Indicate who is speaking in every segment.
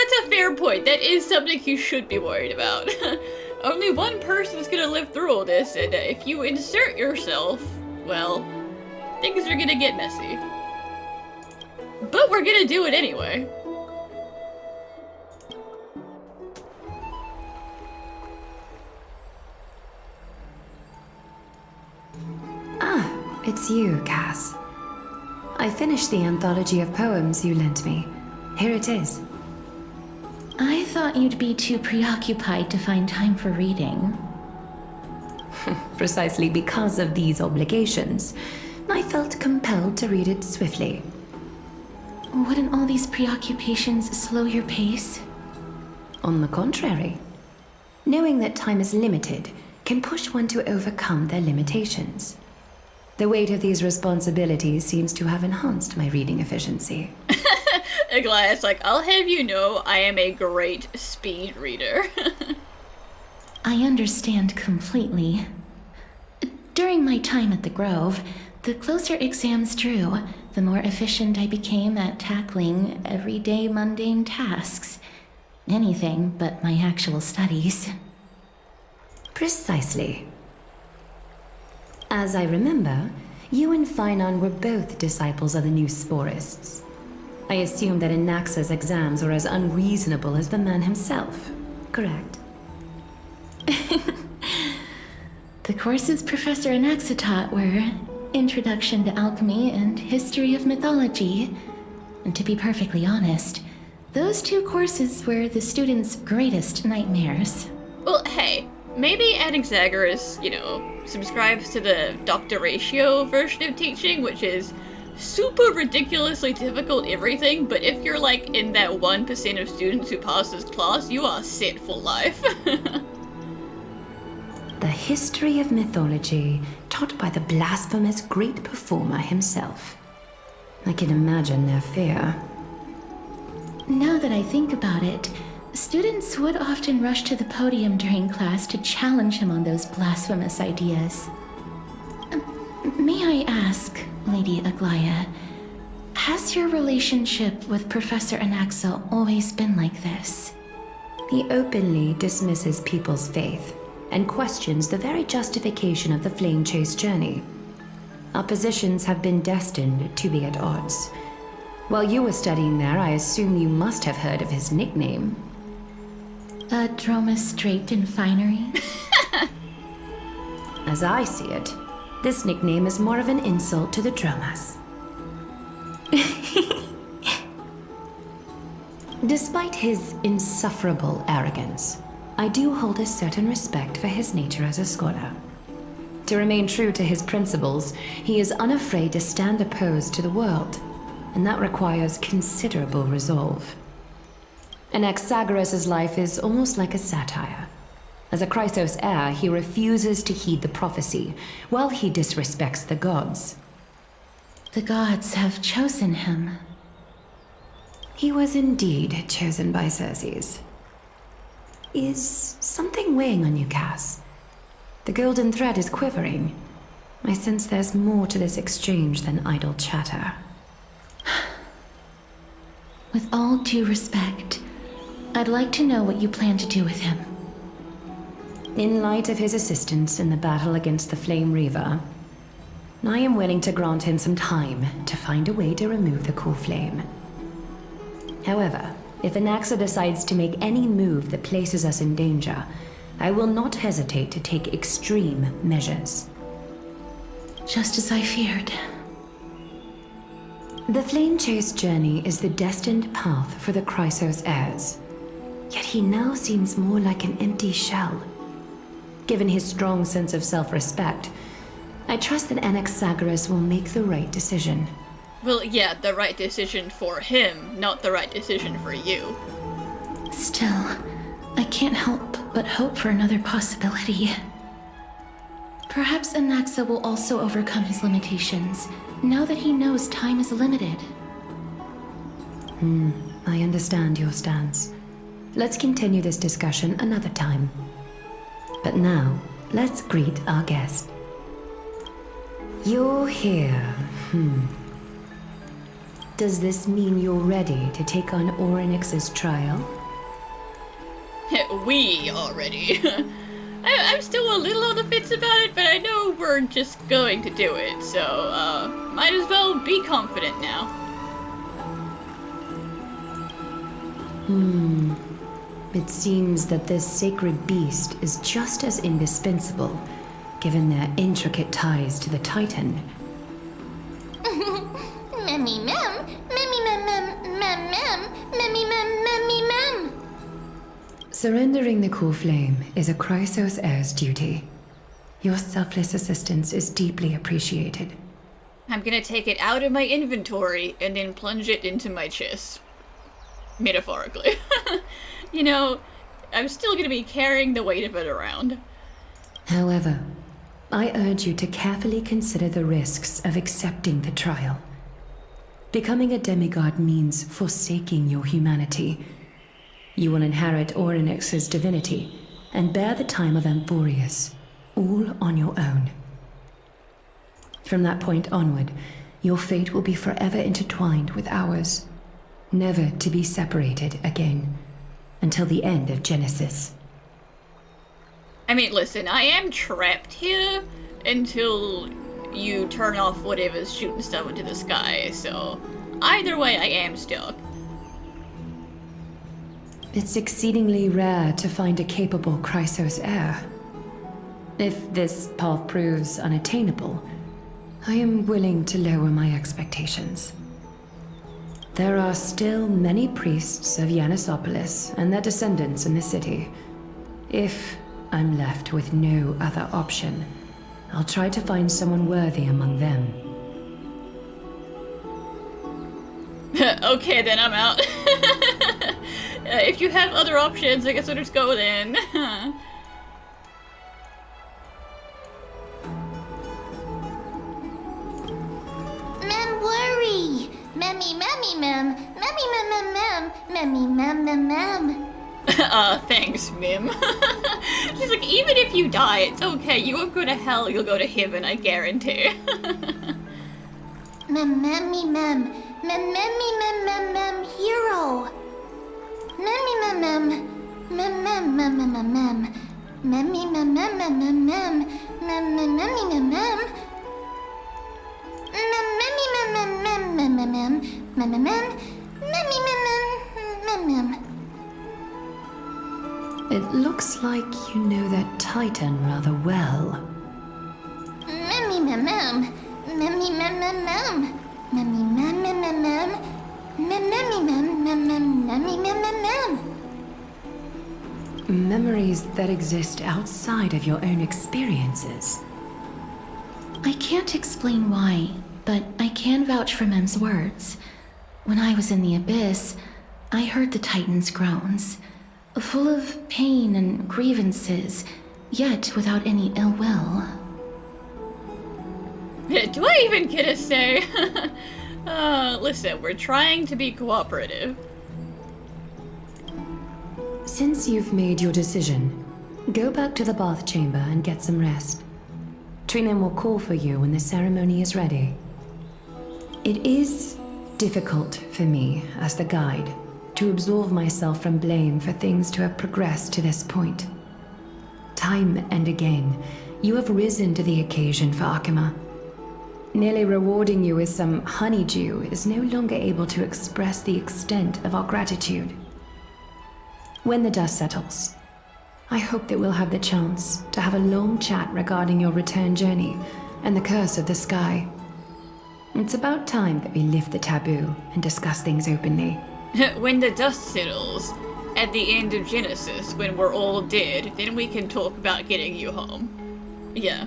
Speaker 1: that's a fair point. That is something you should be worried about. Only one person's gonna live through all this, and if you insert yourself, well, things are gonna get messy. But we're gonna do it anyway.
Speaker 2: Ah, it's you, Cass. I finished the anthology of poems you lent me. Here it is.
Speaker 3: I thought you'd be too preoccupied to find time for reading.
Speaker 2: Precisely because of these obligations, I felt compelled to read it swiftly.
Speaker 3: Wouldn't all these preoccupations slow your pace?
Speaker 2: On the contrary, knowing that time is limited can push one to overcome their limitations. The weight of these responsibilities seems to have enhanced my reading efficiency.
Speaker 1: Aglaya's like, I'll have you know I am a great speed reader.
Speaker 3: I understand completely. During my time at the Grove, the closer exams drew, the more efficient I became at tackling everyday mundane tasks. Anything but my actual studies.
Speaker 2: Precisely. As I remember, you and Finon were both disciples of the new Sporists. I assume that Anaxa's exams were as unreasonable as the man himself, correct?
Speaker 3: The courses Professor Anaxa taught were Introduction to Alchemy and History of Mythology. And to be perfectly honest, those two courses were the students' greatest nightmares.
Speaker 1: Well, hey, maybe Anaxagoras, subscribes to the Dr. Ratio version of teaching, which is super ridiculously difficult everything, but if you're like in that 1% of students who pass this class, you are set for life.
Speaker 2: The history of mythology, taught by the blasphemous great performer himself. I can imagine their fear.
Speaker 3: Now that I think about it, students would often rush to the podium during class to challenge him on those blasphemous ideas. May I ask, Lady Aglaya, has your relationship with Professor Anaxa always been like this?
Speaker 2: He openly dismisses people's faith and questions the very justification of the Flame Chase journey. Our positions have been destined to be at odds. While you were studying there, I assume you must have heard of his nickname.
Speaker 3: Dromus Draped in Finery?
Speaker 2: As I see it, this nickname is more of an insult to the Dromas. Despite his insufferable arrogance, I do hold a certain respect for his nature as a scholar. To remain true to his principles, he is unafraid to stand opposed to the world, and that requires considerable resolve. Anaxagoras' life is almost like a satire. As a Chrysos heir, he refuses to heed the prophecy, while he disrespects the gods.
Speaker 3: The gods have chosen him.
Speaker 2: He was indeed chosen by Circes. Is something weighing on you, Cass? The golden thread is quivering. I sense there's more to this exchange than idle chatter.
Speaker 3: With all due respect, I'd like to know what you plan to do with him.
Speaker 2: In light of his assistance in the battle against the Flame Reaver, I am willing to grant him some time to find a way to remove the coreflame. However, if Anaxa decides to make any move that places us in danger, I will not hesitate to take extreme measures.
Speaker 3: Just as I feared.
Speaker 2: The Flame Chase journey is the destined path for the Chrysos heirs. Yet he now seems more like an empty shell. Given his strong sense of self-respect, I trust that Anaxagoras will make the right decision.
Speaker 1: Well, yeah, the right decision for him, not the right decision for you.
Speaker 3: Still, I can't help but hope for another possibility. Perhaps Anaxa will also overcome his limitations, now that he knows time is limited.
Speaker 2: I understand your stance. Let's continue this discussion another time. But now, let's greet our guest. You're here. Does this mean you're ready to take on Oronyx's trial?
Speaker 1: We already. I'm still a little on the fence about it, but I know we're just going to do it, so, might as well be confident now.
Speaker 2: It seems that this sacred beast is just as indispensable, given their intricate ties to the Titan.
Speaker 3: Memmy mem, memmy mem mem mem mem, memmy mem memmy mem.
Speaker 2: Surrendering the coreflame is a Chrysos heir's duty. Your selfless assistance is deeply appreciated.
Speaker 1: I'm gonna take it out of my inventory and then plunge it into my chest. Metaphorically. You know, I'm still gonna be carrying the weight of it around.
Speaker 2: However, I urge you to carefully consider the risks of accepting the trial. Becoming a demigod means forsaking your humanity. You will inherit Oronyx's divinity and bear the time of Amphoreus, all on your own. From that point onward, your fate will be forever intertwined with ours, never to be separated again, until the end of Genesis.
Speaker 1: I mean, listen, I am trapped here until you turn off whatever's shooting stuff into the sky, so either way I am stuck.
Speaker 2: It's exceedingly rare to find a capable Chrysos heir. If this path proves unattainable, I am willing to lower my expectations. There are still many priests of Yanissopolis and their descendants in the city. If I'm left with no other option, I'll try to find someone worthy among them.
Speaker 1: Okay, then I'm out. If you have other options, I guess I'll just go then.
Speaker 3: Mem worry. Memmy memmy mem, memmy mem mem mem, memmy mem mem mem.
Speaker 1: Thanks, Mim. She's like, even if you die, it's okay. You won't go to hell, you'll go to heaven, I guarantee.
Speaker 3: Mem memmy mem, mem memmy mem mem mem hero. Memmy mem mem, mem mem mem mem mem mem, memmy mem mem mem mem mem, mem mem memmy mem mem. Mem memmy mem mem mem mem mem mem, mem mem mem, memmy mem mem mem mem.
Speaker 2: It looks like you know that Titan rather well.
Speaker 3: Memmy mem mem, memmy mem mem mem, memmy mem mem mem mem, mem memmy mem mem mem, memmy mem mem mem.
Speaker 2: Memories that exist outside of your own experiences.
Speaker 3: I can't explain why, but I can vouch for Mem's words. When I was in the abyss, I heard the Titan's groans, full of pain and grievances, yet without any ill will.
Speaker 1: Do I even get a say? Listen, we're trying to be cooperative.
Speaker 2: Since you've made your decision, go back to the bath chamber and get some rest. Trinem will call for you when the ceremony is ready. It is difficult for me, as the guide, to absolve myself from blame for things to have progressed to this point. Time and again, you have risen to the occasion for Akima. Nearly rewarding you with some honeydew is no longer able to express the extent of our gratitude. When the dust settles, I hope that we'll have the chance to have a long chat regarding your return journey and the curse of the sky. It's about time that we lift the taboo and discuss things openly.
Speaker 1: When the dust settles, at the end of Genesis, when we're all dead, then we can talk about getting you home. Yeah,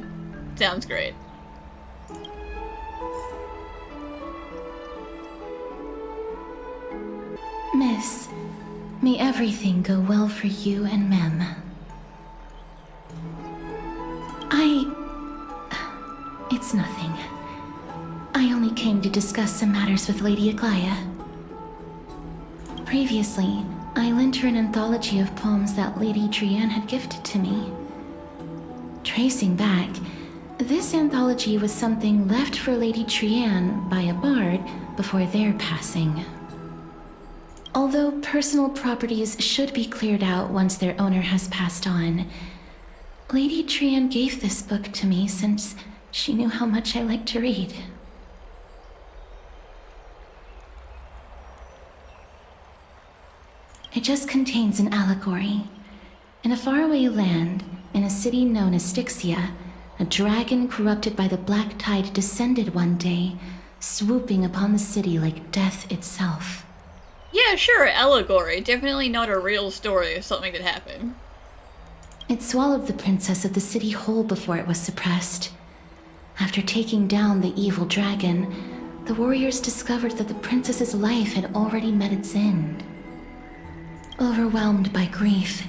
Speaker 1: sounds great.
Speaker 3: Miss, may everything go well for you and Mem. It's nothing. I only came to discuss some matters with Lady Aglaya. Previously, I lent her an anthology of poems that Lady Trianne had gifted to me. Tracing back, this anthology was something left for Lady Trianne by a bard before their passing. Although personal properties should be cleared out once their owner has passed on, Lady Trian gave this book to me since she knew how much I like to read. It just contains an allegory. In a faraway land, in a city known as Styxia, a dragon corrupted by the black tide descended one day, swooping upon the city like death itself.
Speaker 1: Yeah, sure, allegory. Definitely not a real story of something that happened.
Speaker 3: It swallowed the princess of the city whole before it was suppressed. After taking down the evil dragon, the warriors discovered that the princess's life had already met its end. Overwhelmed by grief,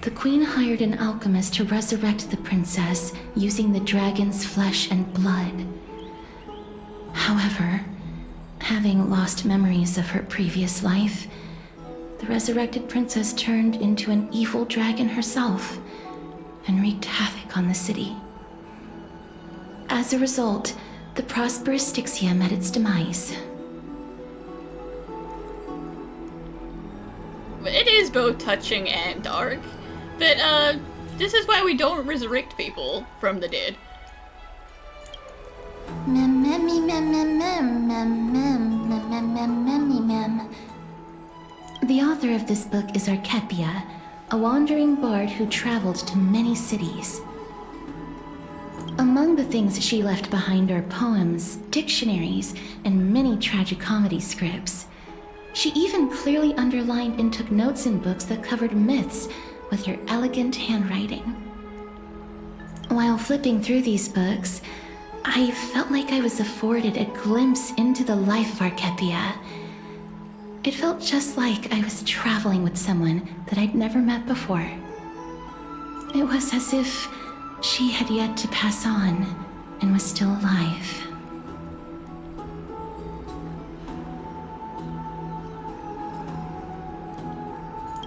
Speaker 3: the queen hired an alchemist to resurrect the princess using the dragon's flesh and blood. However, having lost memories of her previous life, the resurrected princess turned into an evil dragon herself and wreaked havoc on the city. As a result, the prosperous Styxia met its demise.
Speaker 1: It is both touching and dark, but this is why we don't resurrect people from the dead.
Speaker 3: The author of this book is Archepia, a wandering bard who traveled to many cities. Among the things she left behind are poems, dictionaries, and many tragicomedy scripts. She even clearly underlined and took notes in books that covered myths with her elegant handwriting. While flipping through these books, I felt like I was afforded a glimpse into the life of Archepia. It felt just like I was traveling with someone that I'd never met before. It was as if she had yet to pass on and was still alive.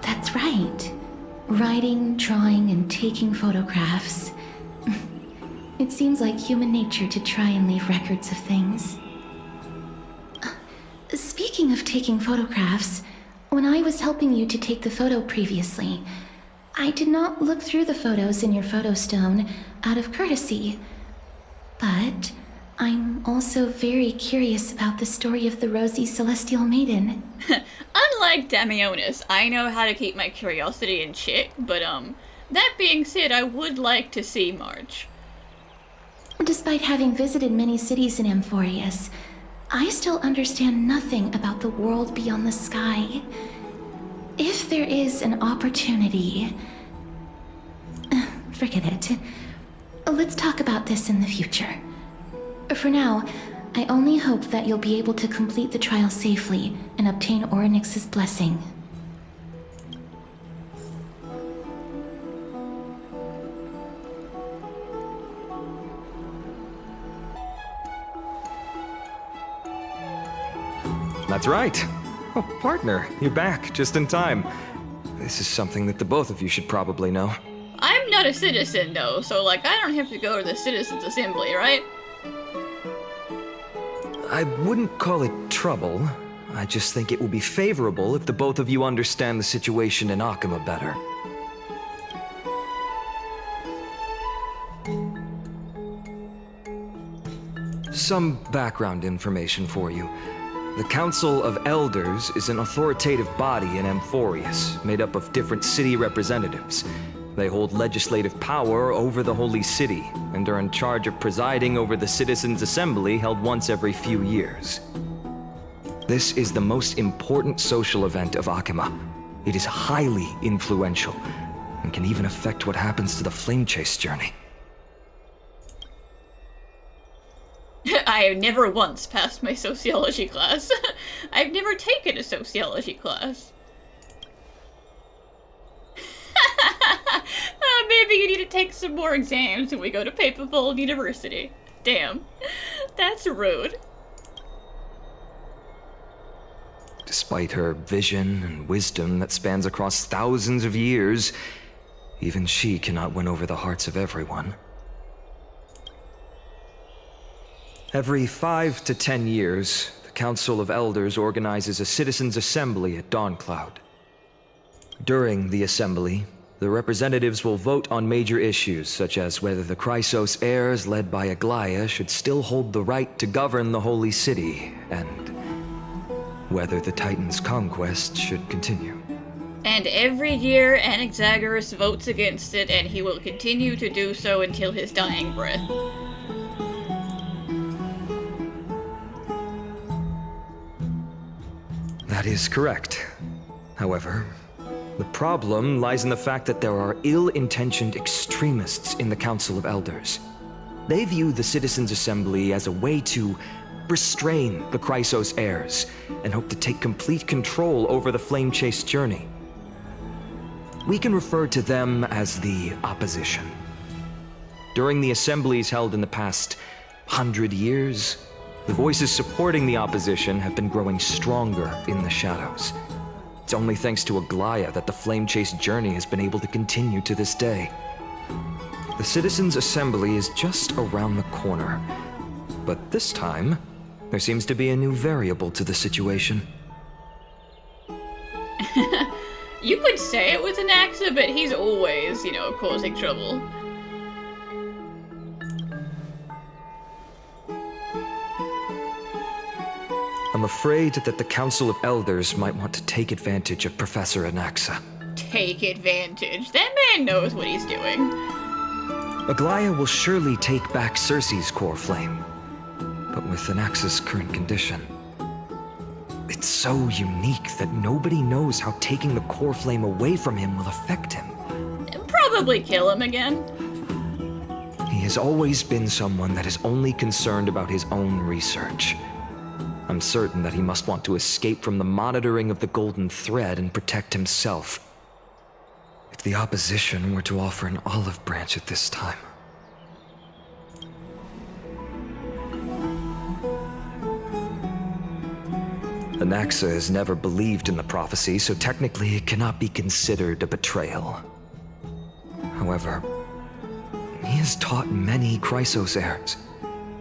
Speaker 3: That's right. Writing, drawing, and taking photographs. It seems like human nature to try and leave records of things. Speaking of taking photographs, when I was helping you to take the photo previously, I did not look through the photos in your photo stone out of courtesy. But I'm also very curious about the story of the rosy celestial maiden.
Speaker 1: Unlike Damionis, I know how to keep my curiosity in check, but that being said, I would like to see March.
Speaker 3: Despite having visited many cities in Amphoreus, I still understand nothing about the world beyond the sky. If there is an opportunity... Forget it. Let's talk about this in the future. For now, I only hope that you'll be able to complete the trial safely and obtain Oronyx's blessing.
Speaker 4: That's right. Oh, partner, you're back just in time. This is something that the both of you should probably know.
Speaker 1: I'm not a citizen, though, so, like, I don't have to go to the Citizens' Assembly, right?
Speaker 4: I wouldn't call it trouble. I just think it will be favorable if the both of you understand the situation in Akima better. Some background information for you. The Council of Elders is an authoritative body in Amphoreus, made up of different city representatives. They hold legislative power over the Holy City, and are in charge of presiding over the Citizens' Assembly held once every few years. This is the most important social event of Akima. It is highly influential, and can even affect what happens to the Flame Chase journey.
Speaker 1: I have never once passed my sociology class. I've never taken a sociology class. Maybe you need to take some more exams when we go to Paperfold University. Damn. That's rude.
Speaker 4: Despite her vision and wisdom that spans across thousands of years, even she cannot win over the hearts of everyone. Every 5 to 10 years, the Council of Elders organizes a citizens' assembly at Dawncloud. During the assembly, the representatives will vote on major issues such as whether the Chrysos heirs led by Aglaia should still hold the right to govern the Holy City, and whether the Titan's conquest should continue.
Speaker 1: And every year, Anaxagoras votes against it, and he will continue to do so until his dying breath.
Speaker 4: That is correct. However, the problem lies in the fact that there are ill-intentioned extremists in the Council of Elders. They view the Citizens' Assembly as a way to restrain the Chrysos heirs and hope to take complete control over the Flame Chase journey. We can refer to them as the Opposition. During the assemblies held in the past 100 years, the voices supporting the Opposition have been growing stronger in the shadows. It's only thanks to Aglaia that the Flame Chase journey has been able to continue to this day. The Citizens' Assembly is just around the corner, but this time, there seems to be a new variable to the situation.
Speaker 1: You could say it was an accident, but he's always, causing trouble.
Speaker 4: I'm afraid that the Council of Elders might want to take advantage of Professor Anaxa.
Speaker 1: Take advantage. That man knows what he's doing.
Speaker 4: Aglaia will surely take back Circe's core flame, but with Anaxa's current condition, it's so unique that nobody knows how taking the core flame away from him will affect him.
Speaker 1: Probably kill him again.
Speaker 4: He has always been someone that is only concerned about his own research. I'm certain that he must want to escape from the monitoring of the Golden Thread and protect himself. If the Opposition were to offer an olive branch at this time. Anaxa has never believed in the prophecy, so technically it cannot be considered a betrayal. However, he has taught many Chrysos heirs,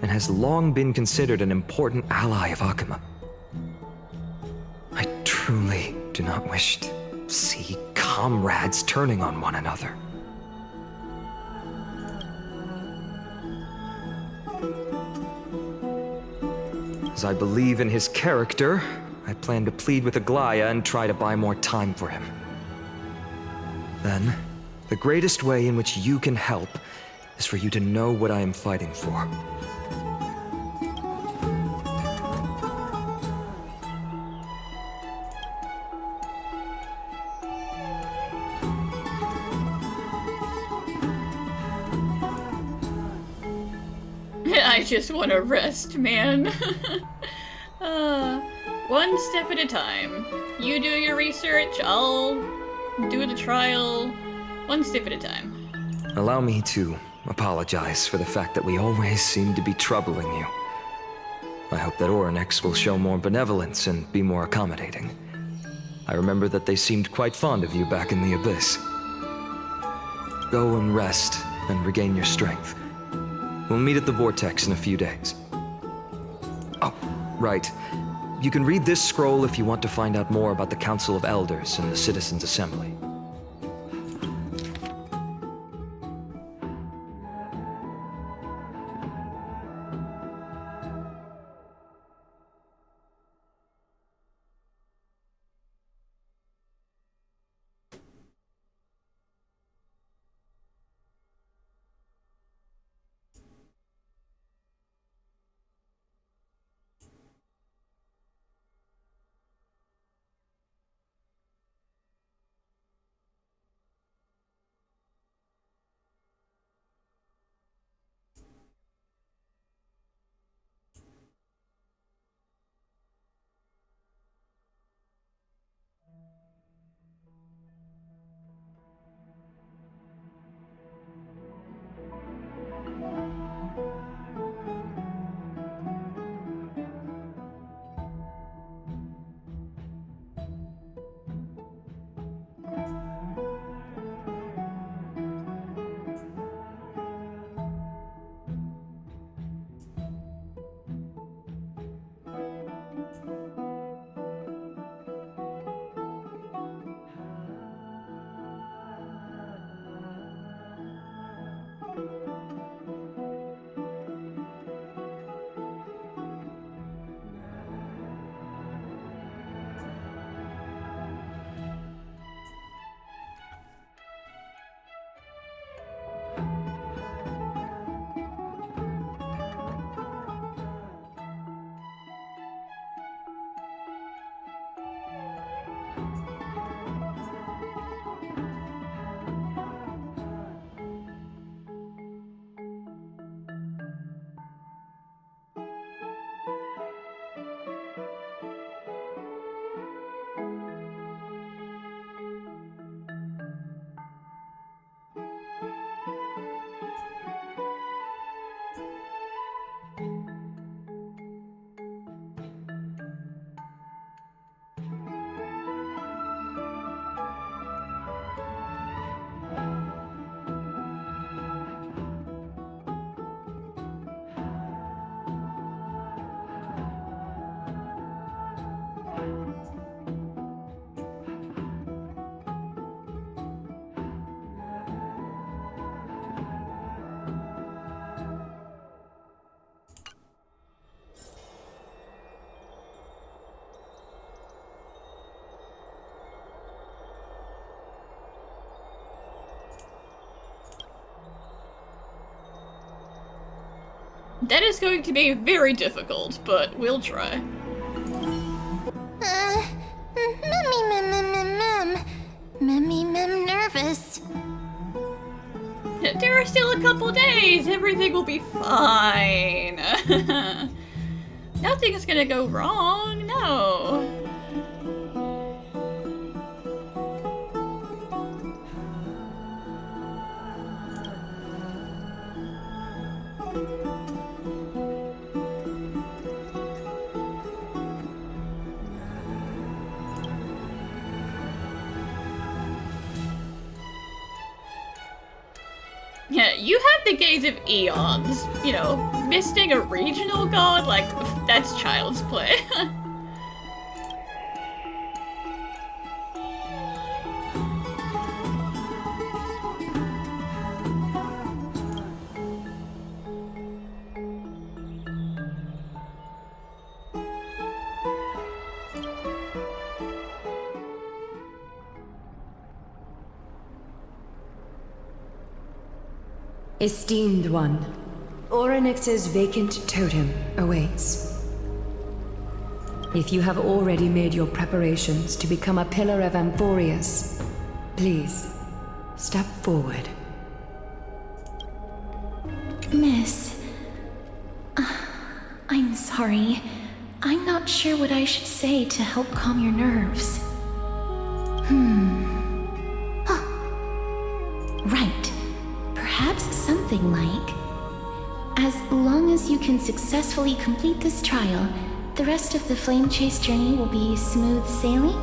Speaker 4: and has long been considered an important ally of Akuma. I truly do not wish to see comrades turning on one another. As I believe in his character, I plan to plead with Aglaia and try to buy more time for him. Then, the greatest way in which you can help is for you to know what I am fighting for.
Speaker 1: I just want to rest, man. One step at a time. You do your research, I'll do the trial. One step at a time.
Speaker 4: Allow me to apologize for the fact that we always seem to be troubling you. I hope that Oronyx will show more benevolence and be more accommodating. I remember that they seemed quite fond of you back in the Abyss. Go and rest and regain your strength. We'll meet at the Vortex in a few days. Oh, right. You can read this scroll if you want to find out more about the Council of Elders and the Citizens' Assembly.
Speaker 1: That is going to be very difficult, but we'll try.
Speaker 3: Nervous.
Speaker 1: There are still a couple days. Everything will be fine. Nothing's gonna go wrong. No. Yeah, you have the gaze of eons. You know, misting a regional god, like, that's child's play.
Speaker 2: Esteemed one, Oronyx's vacant totem awaits. If you have already made your preparations to become a pillar of Amphoreus, please, step forward.
Speaker 3: Miss, I'm sorry. I'm not sure what I should say to help calm your nerves. Right. Perhaps something like, as long as you can successfully complete this trial, the rest of the flame chase journey will be smooth sailing?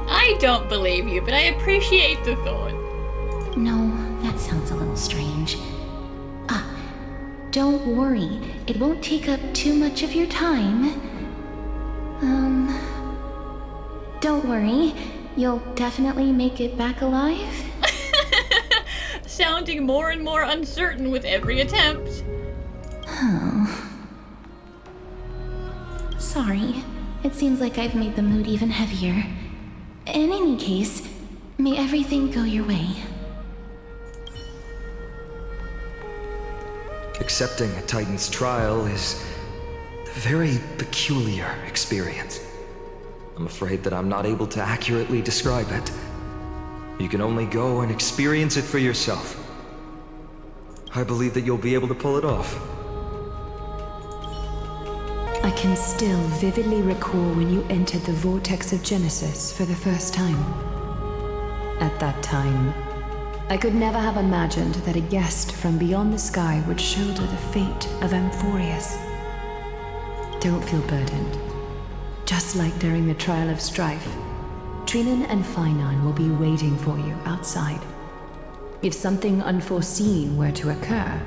Speaker 1: I don't believe you, but I appreciate the thought.
Speaker 3: No, that sounds a little strange. Don't worry. It won't take up too much of your time. Don't worry. You'll definitely make it back alive.
Speaker 1: Sounding more and more uncertain with every attempt.
Speaker 3: Oh. Sorry. It seems like I've made the mood even heavier. In any case, may everything go your way.
Speaker 4: Accepting a Titan's trial is a very peculiar experience. I'm afraid that I'm not able to accurately describe it. You can only go and experience it for yourself. I believe that you'll be able to pull it off.
Speaker 2: I can still vividly recall when you entered the vortex of Genesis for the first time. At that time, I could never have imagined that a guest from beyond the sky would shoulder the fate of Amphoreus. Don't feel burdened. Just like during the trial of strife, Trinan and Finon will be waiting for you outside. If something unforeseen were to occur,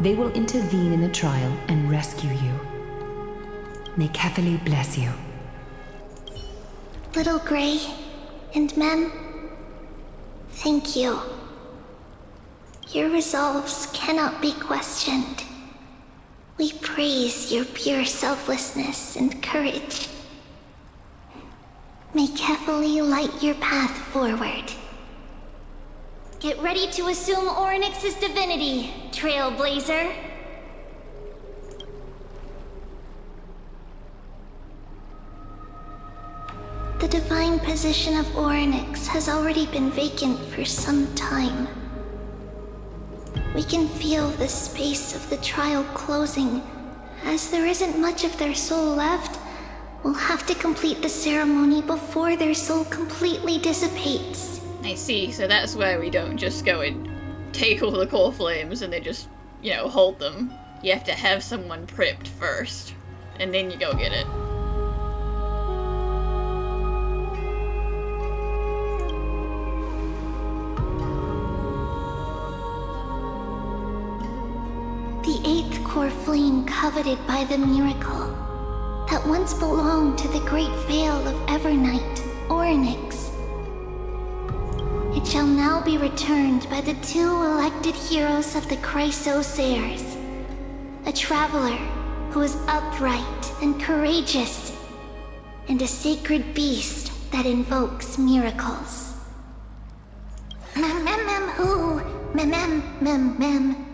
Speaker 2: they will intervene in the trial and rescue you. May Kefali bless you.
Speaker 5: Little Grey and Mem, thank you. Your resolves cannot be questioned. We praise your pure selflessness and courage. May Kefali light your path forward. Get ready to assume Oronyx's divinity, Trailblazer. The divine position of Oronyx has already been vacant for some time. We can feel the space of the trial closing. As there isn't much of their soul left, we'll have to complete the ceremony before their soul completely dissipates.
Speaker 1: I see, so that's why we don't just go and take all the core flames and then just, you know, hold them. You have to have someone prepped first, and then you go get it.
Speaker 5: The eighth core flame coveted by the miracle that once belonged to the great Veil of Evernight, Oronyx. It shall now be returned by the two elected heroes of the Chrysosairs, a traveler who is upright and courageous, and a sacred beast that invokes miracles. Mem mem mem who? Mem mem mem mem.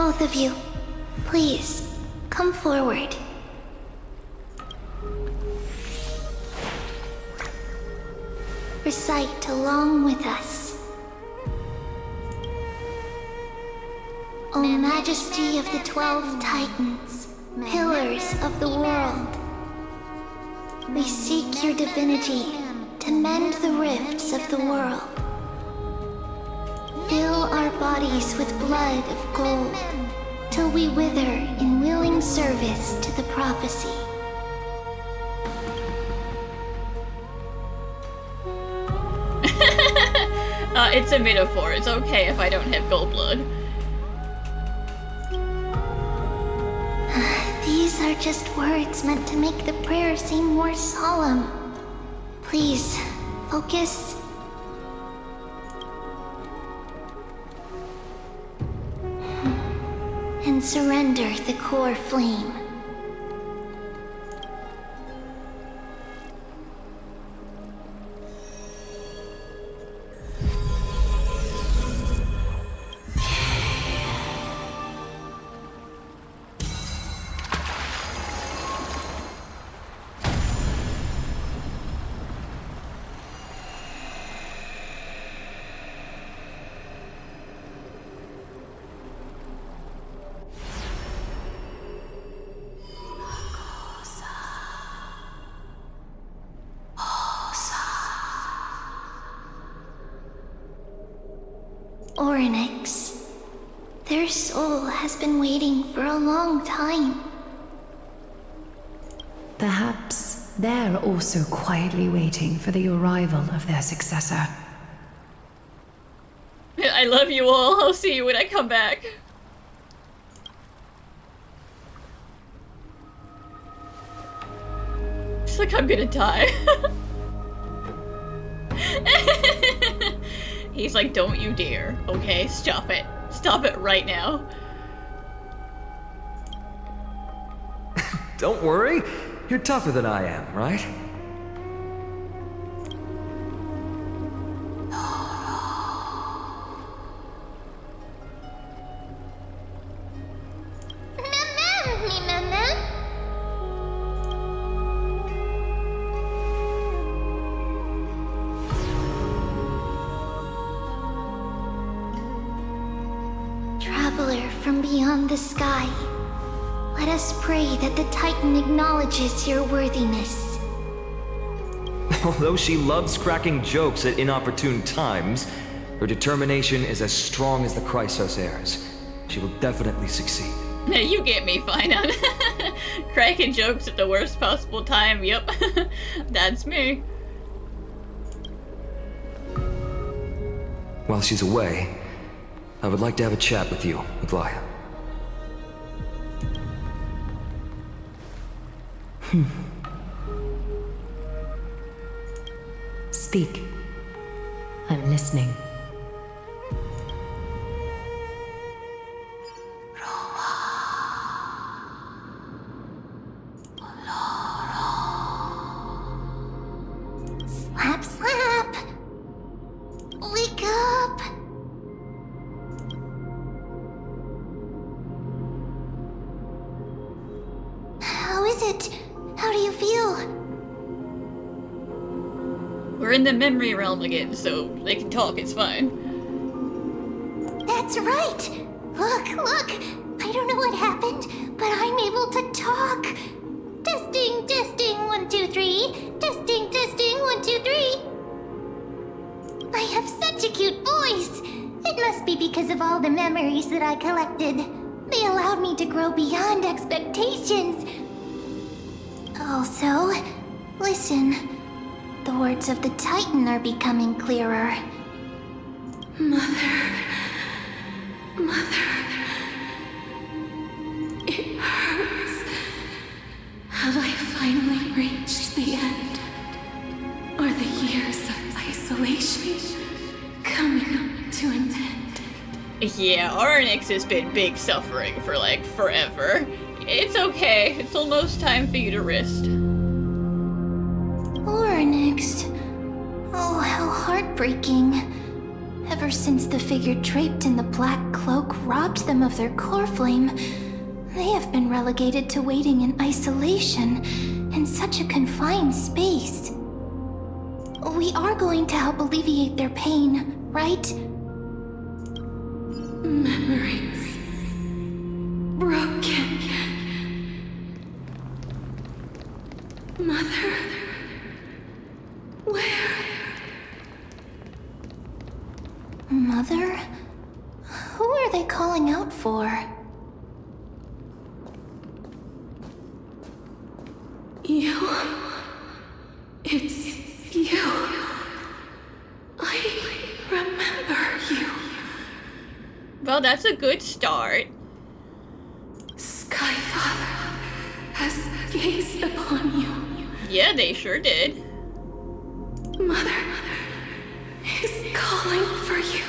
Speaker 5: Both of you, please, come forward. Recite along with us. O Majesty of the 12 Titans, pillars of the world, we seek your divinity to mend the rifts of the world. Fill our bodies with blood of gold, till we wither in willing service to the prophecy.
Speaker 1: It's a metaphor. It's okay if I don't have gold blood.
Speaker 5: These are just words meant to make the prayer seem more solemn. Please, focus. And surrender the core flame. Oronyx. Their soul has been waiting for a long time.
Speaker 2: Perhaps they're also quietly waiting for the arrival of their successor.
Speaker 1: I love you all. I'll see you when I come back. It's like I'm gonna die. He's like, don't you dare, okay? Stop it. Stop it right now.
Speaker 4: Don't worry. You're tougher than I am, right?
Speaker 5: Traveler from beyond the sky, let us pray that the Titan acknowledges your worthiness.
Speaker 4: Although she loves cracking jokes at inopportune times, her determination is as strong as the Chrysos heirs. She will definitely succeed.
Speaker 1: Now you get me fine on cracking jokes at the worst possible time. Yep, that's me.
Speaker 4: While she's away, I would like to have a chat with you, Aglaya.
Speaker 2: Speak. I'm listening.
Speaker 5: Slap, slap! Wake up! How is it? How do you feel?
Speaker 1: We're in the memory realm again, so they can talk, it's fine.
Speaker 5: That's right! Look! I don't know what happened, but I'm able to talk! Testing, 1, 2, 3. Testing, 1, 2, 3. I have such a cute voice! It must be because of all the memories that I collected. They allowed me to grow beyond expectations. Also, listen. The words of the Titan are becoming clearer.
Speaker 3: Mother. It hurts. Have I finally reached the end? Are the years of isolation coming to an end?
Speaker 1: Yeah, Oronyx has been big suffering for like forever. It's okay, it's almost time for you to rest.
Speaker 5: Oronyx. Oh, how heartbreaking. Ever since the figure draped in the black cloak robbed them of their coreflame, they have been relegated to waiting in isolation in such a confined space. We are going to help alleviate their pain, right?
Speaker 3: Memories broken. Mother, where?
Speaker 5: Mother? Who are they calling out for?
Speaker 3: You. It's you. I remember you.
Speaker 1: Well, that's a good start.
Speaker 3: Skyfather has gazed upon you.
Speaker 1: Yeah, they sure did.
Speaker 3: Mother is calling for you.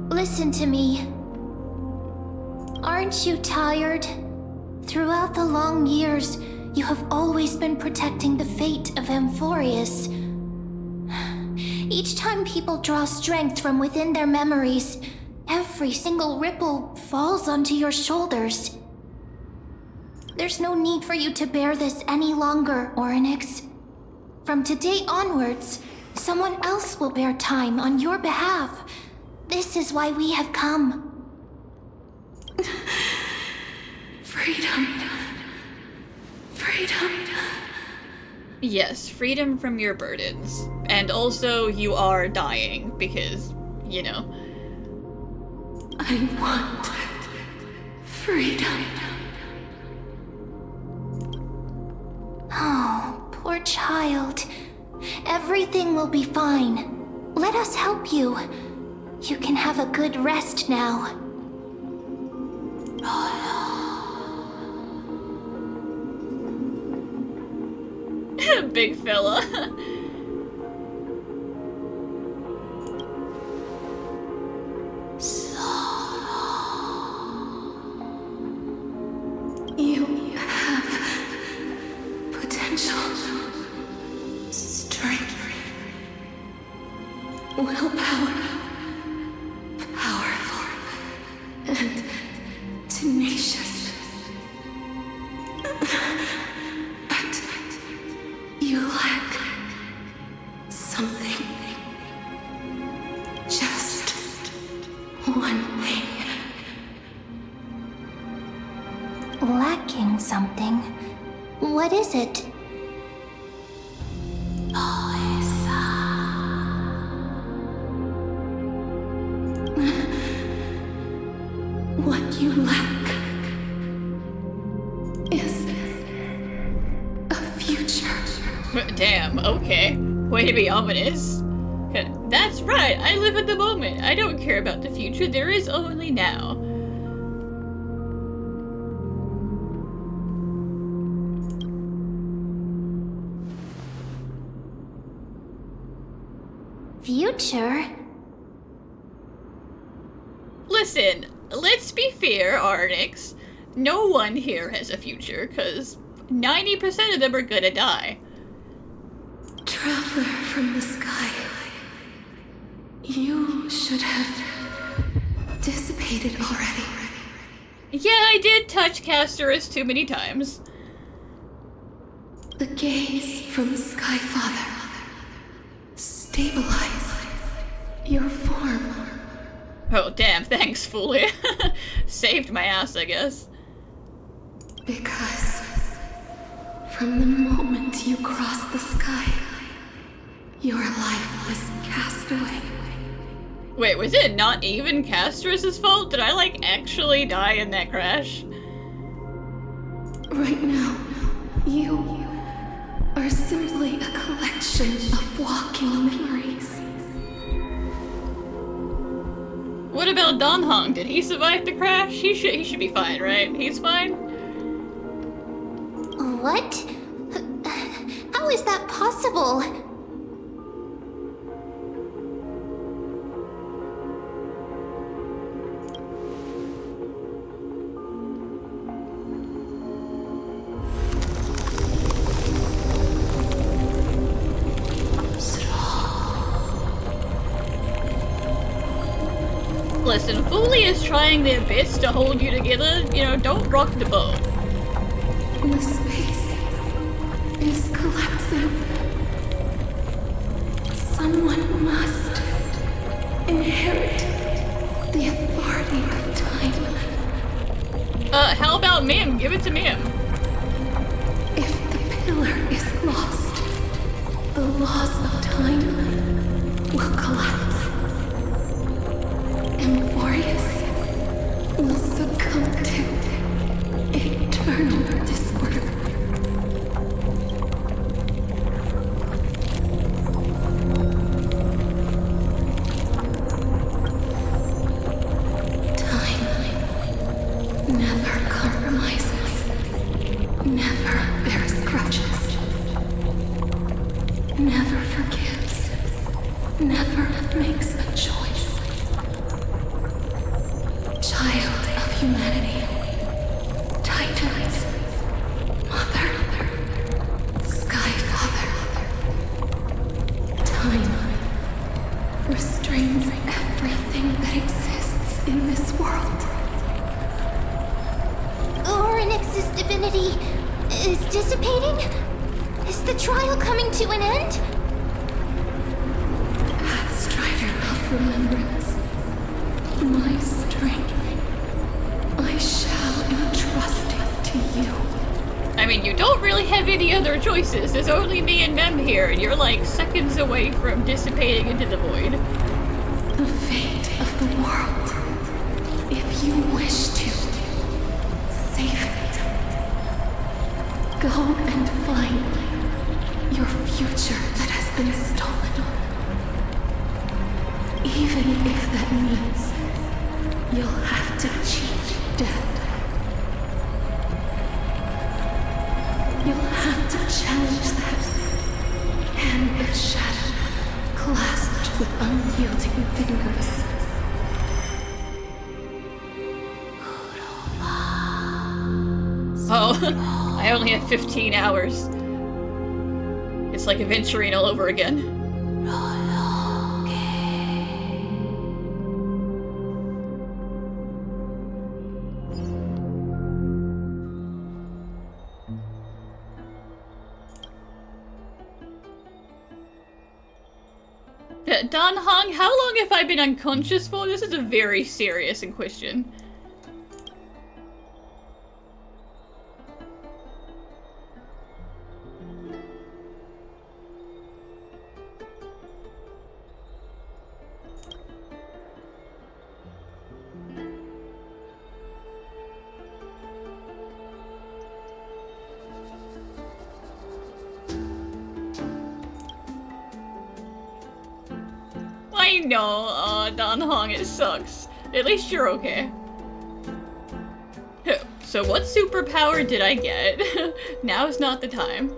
Speaker 5: Listen to me. Aren't you tired? Throughout the long years, you have always been protecting the fate of Amphoreus. Each time people draw strength from within their memories, every single ripple falls onto your shoulders. There's no need for you to bear this any longer, Oronyx. From today onwards, someone else will bear time on your behalf. This is why we have come.
Speaker 3: Freedom. Freedom.
Speaker 1: Yes, freedom from your burdens. And also, you are dying, because, you know.
Speaker 3: I want freedom.
Speaker 5: Oh, poor child. Everything will be fine. Let us help you. You can have a good rest now.
Speaker 1: Big fella.
Speaker 3: You have potential, strength, willpower, powerful, and tenacious. But you lack something. Just one thing.
Speaker 5: Lacking something? What is it?
Speaker 3: What you lack is a future.
Speaker 1: Damn, okay. Way to be ominous. That's right, I live in the moment. I don't care about the future, there is only now.
Speaker 5: Future?
Speaker 1: Listen, let's be fair, Oronyx. No one here has a future, because 90% of them are gonna die.
Speaker 3: Traveler from the sky. You should have dissipated already.
Speaker 1: Yeah, I did touch Castorus too many times.
Speaker 3: The gaze from Sky Father stabilized your form.
Speaker 1: Oh, damn, thanks, Fully. Saved my ass, I guess.
Speaker 3: Because from the moment you crossed the sky, your life was cast away.
Speaker 1: Wait, was it not even Castorus' fault? Did I, like, actually die in that crash?
Speaker 3: Right now, you are simply a collection of walking memories.
Speaker 1: What about Don Hong? Did he survive the crash? He should be fine, right? He's fine?
Speaker 5: What? How is that possible?
Speaker 1: Listen, Fully is trying their best to hold you together. You know, don't rock the boat.
Speaker 3: The space is collapsing. Someone must inherit the authority of time.
Speaker 1: How about Mim? Give it to Mim.
Speaker 3: If the pillar is lost, the laws of time will collapse. Amphoreus will succumb to eternal disorder. Time never compromises, never bears grudges, never forgives, never makes a choice. Child of humanity, Titans, Mother, Sky Father. Time restrains everything that exists in this world.
Speaker 5: Oronyx's divinity is dissipating? Is the trial coming to an end?
Speaker 3: Pathstrider of remembrance, my strength, I shall entrust it to you.
Speaker 1: I mean, you don't really have any other choices. There's only me and Mem here, and you're like seconds away from dissipating into the void.
Speaker 3: The fate of the world, if you wish to save it. Go and find your future that has been stolen. Even if that means you'll have to cheat death. You'll have to challenge that hand of shadow clasped with unyielding fingers.
Speaker 1: Oh, I only have 15 hours. It's like adventuring all over again. Don Hong, how long have I been unconscious for? This is a very serious question. I know, Don Hong, it sucks. At least you're okay. So what superpower did I get? Now's not the time.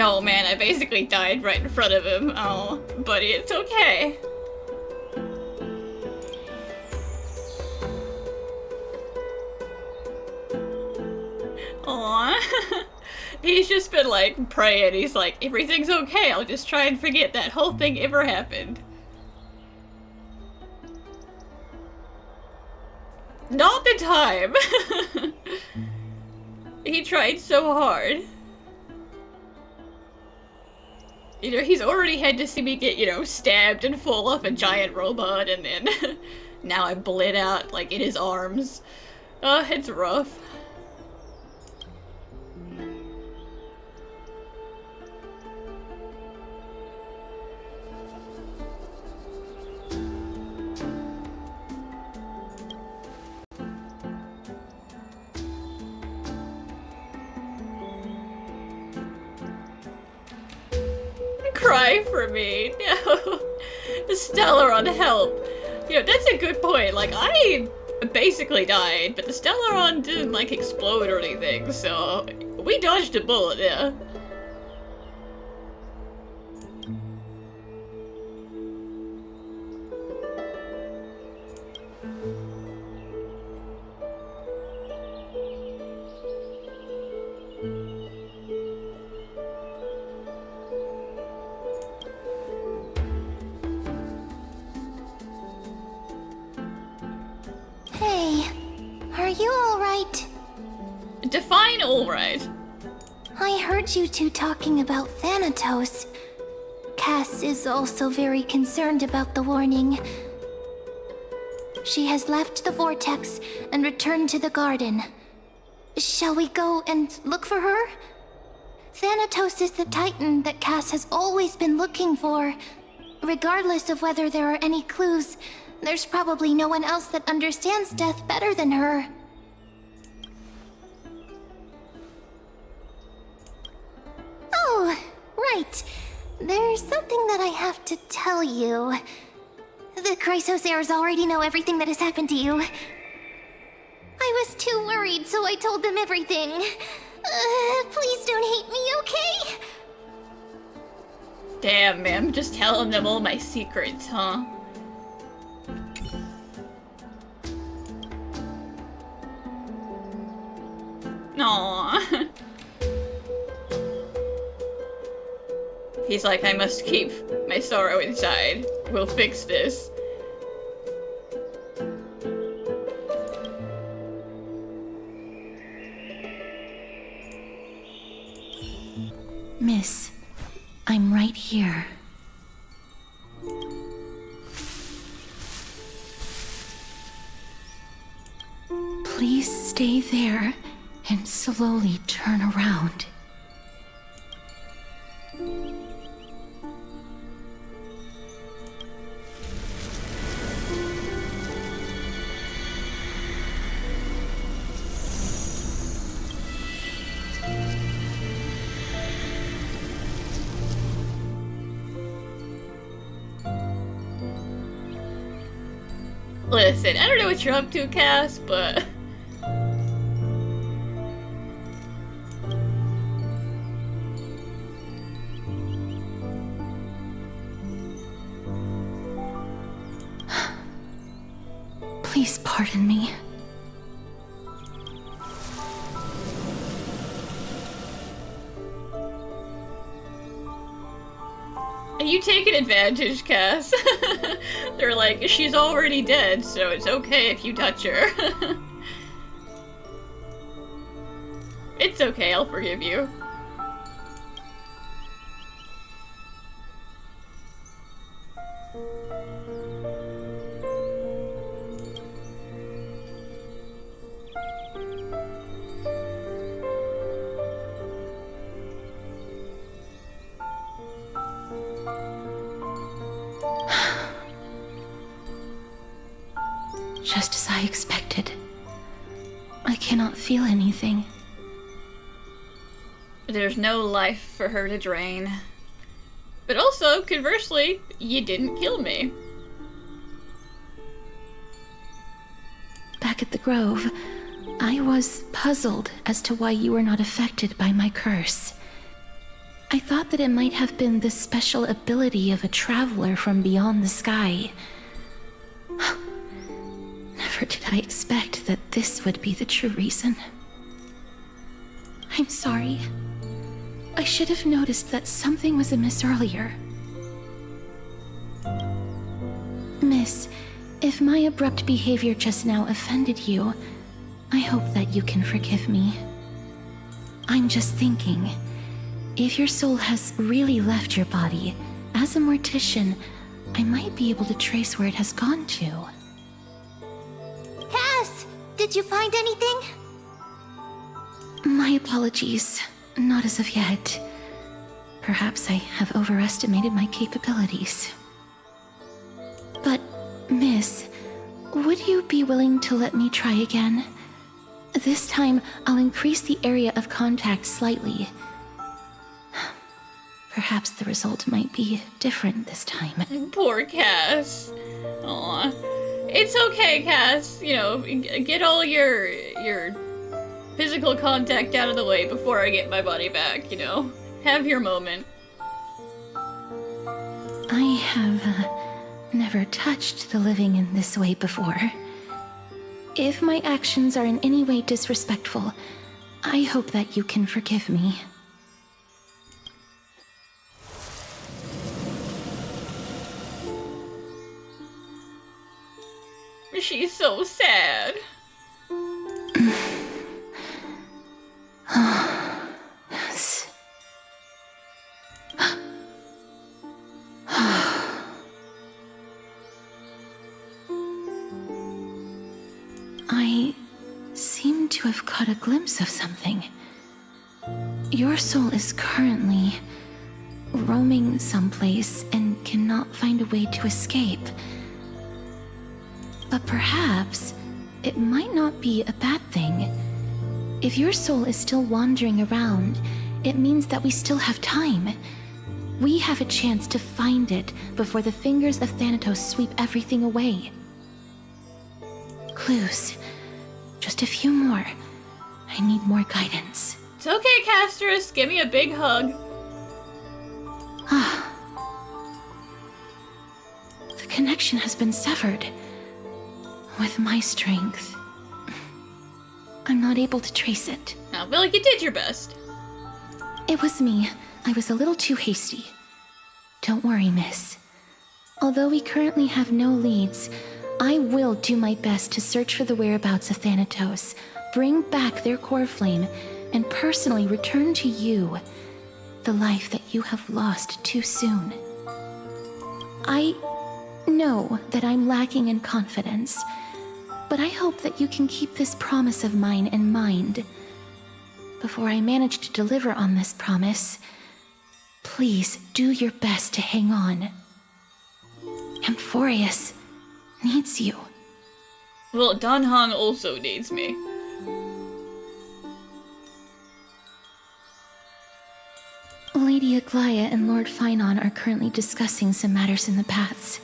Speaker 1: Oh man, I basically died right in front of him. Oh, buddy, it's okay. Aww. He's just been like praying. He's like, everything's okay. I'll just try and forget that whole thing ever happened. Not the time. He tried so hard. You know, he's already had to see me get, you know, stabbed and fall off a giant robot, and then now I bled out, like, in his arms. It's rough. Cry for me. No. Stellaron, help. You know, that's a good point. Like, I basically died, but the Stellaron didn't, like, explode or anything, so we dodged a bullet, yeah.
Speaker 5: Hey, are you alright?
Speaker 1: Define alright.
Speaker 5: I heard you two talking about Thanatos. Cass is also very concerned about the warning. She has left the vortex and returned to the garden. Shall we go and look for her? Thanatos is the Titan that Cass has always been looking for. Regardless of whether there are any clues, there's probably no one else that understands death better than her. Oh, right. There's something that I have to tell you. The Chrysosaurs already know everything that has happened to you. I was too worried, so I told them everything. Please don't hate me, okay?
Speaker 1: Damn, man, I'm just telling them all my secrets, huh? Aww. He's like, I must keep my sorrow inside. We'll fix this.
Speaker 3: Miss, I'm right here. Please stay there and slowly turn around.
Speaker 1: Listen, I don't know what you're up to, Cass, but...
Speaker 3: Please pardon me.
Speaker 1: You taking advantage, Cass. They're like, she's already dead, so it's okay if you touch her. It's okay, I'll forgive you.
Speaker 3: Just as I expected. I cannot feel anything.
Speaker 1: There's no life for her to drain. But also, conversely, you didn't kill me.
Speaker 3: Back at the Grove, I was puzzled as to why you were not affected by my curse. I thought that it might have been the special ability of a traveler from beyond the sky. Never did I expect that this would be the true reason. I'm sorry. I should have noticed that something was amiss earlier. Miss, if my abrupt behavior just now offended you, I hope that you can forgive me. I'm just thinking, if your soul has really left your body, as a mortician, I might be able to trace where it has gone to.
Speaker 5: Cass, did you find anything?
Speaker 3: My apologies. Not as of yet. Perhaps I have overestimated my capabilities. But, Miss, would you be willing to let me try again? This time, I'll increase the area of contact slightly. Perhaps the result might be different this time.
Speaker 1: Poor Cass. Aw. It's okay, Cass. You know, get all your physical contact out of the way before I get my body back, you know? Have your moment.
Speaker 3: I have never touched the living in this way before. If my actions are in any way disrespectful, I hope that you can forgive me.
Speaker 1: She's so sad.
Speaker 3: Yes. I seem to have caught a glimpse of something. Your soul is currently roaming someplace and cannot find a way to escape. But perhaps it might not be a bad thing. If your soul is still wandering around, it means that we still have time. We have a chance to find it before the fingers of Thanatos sweep everything away. Clues. Just a few more. I need more guidance.
Speaker 1: It's okay, Casterus. Give me a big hug.
Speaker 3: The connection has been severed. With my strength, I'm not able to trace it.
Speaker 1: Oh, well, you did your best.
Speaker 3: It was me. I was a little too hasty. Don't worry, miss. Although we currently have no leads, I will do my best to search for the whereabouts of Thanatos, bring back their core flame, and personally return to you the life that you have lost too soon. I know that I'm lacking in confidence, but I hope that you can keep this promise of mine in mind. Before I manage to deliver on this promise, please do your best to hang on. Amphoreus needs you.
Speaker 1: Well, Danhong also needs me.
Speaker 3: Lady Aglaya and Lord Finon are currently discussing some matters in the paths.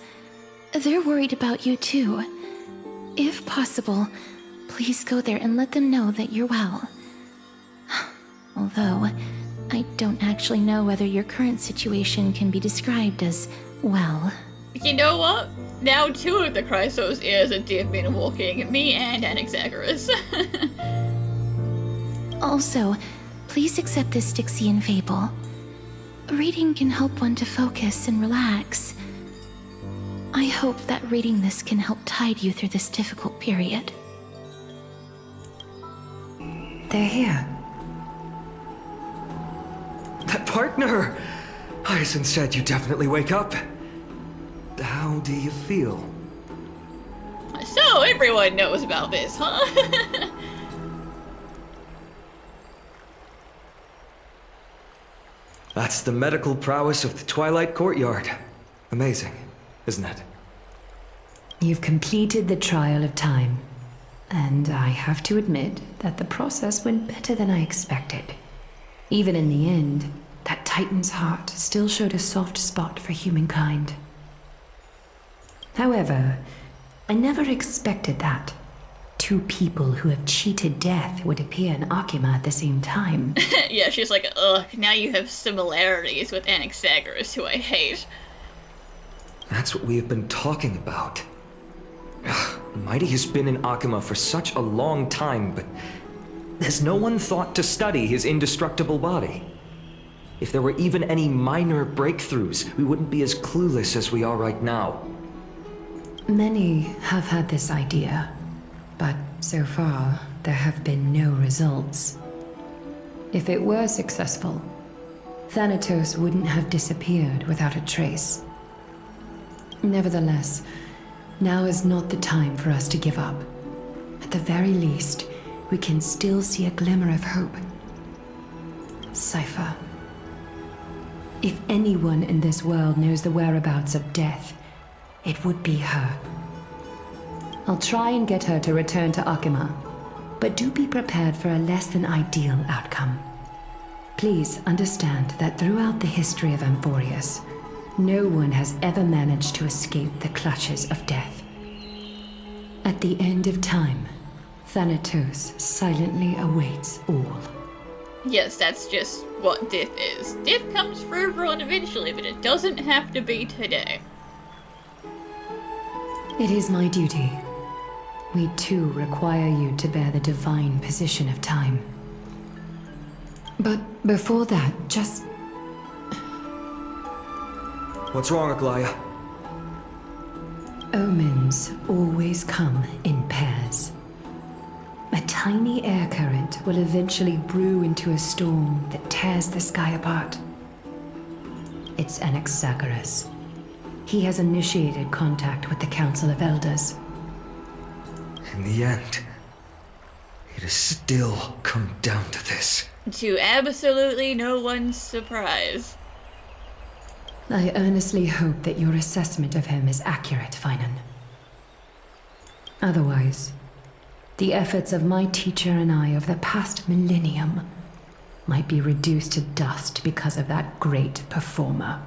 Speaker 3: They're worried about you too. If possible, please go there and let them know that you're well. Although, I don't actually know whether your current situation can be described as well.
Speaker 1: You know what? Now two of the Chrysos ears are deep been walking, me and Anaxagoras.
Speaker 3: Also, please accept this Styxian fable. Reading can help one to focus and relax. I hope that reading this can help tide you through this difficult period.
Speaker 2: They're here.
Speaker 4: That partner! Hyacinth said you definitely wake up. How do you feel?
Speaker 1: So, everyone knows about this, huh?
Speaker 4: That's the medical prowess of the Twilight Courtyard. Amazing, isn't it?
Speaker 2: You've completed the trial of time, and I have to admit that the process went better than I expected. Even in the end, that Titan's heart still showed a soft spot for humankind. However, I never expected that two people who have cheated death would appear in Akima at the same time.
Speaker 1: Yeah, she's like, ugh, now you have similarities with Anaxagoras, who I hate.
Speaker 4: That's what we have been talking about. Mighty has been in Akima for such a long time, but has no one thought to study his indestructible body? If there were even any minor breakthroughs, we wouldn't be as clueless as we are right now.
Speaker 2: Many have had this idea, but so far there have been no results. If it were successful, Thanatos wouldn't have disappeared without a trace. Nevertheless, now is not the time for us to give up. At the very least, we can still see a glimmer of hope. Cypher. If anyone in this world knows the whereabouts of death, it would be her. I'll try and get her to return to Akima, but do be prepared for a less than ideal outcome. Please understand that throughout the history of Amphoreus, no one has ever managed to escape the clutches of death. At the end of time, Thanatos silently awaits all.
Speaker 1: Yes, that's just what death is. Death comes for everyone eventually, but it doesn't have to be today.
Speaker 2: It is my duty. We too require you to bear the divine position of time. But before that, just...
Speaker 4: What's wrong, Aglaya?
Speaker 2: Omens always come in pairs. A tiny air current will eventually brew into a storm that tears the sky apart. It's Anaxagoras. He has initiated contact with the Council of Elders.
Speaker 4: In the end, it has still come down to this.
Speaker 1: To absolutely no one's surprise.
Speaker 2: I earnestly hope that your assessment of him is accurate, Finan. Otherwise, the efforts of my teacher and I of the past millennium might be reduced to dust because of that great performer.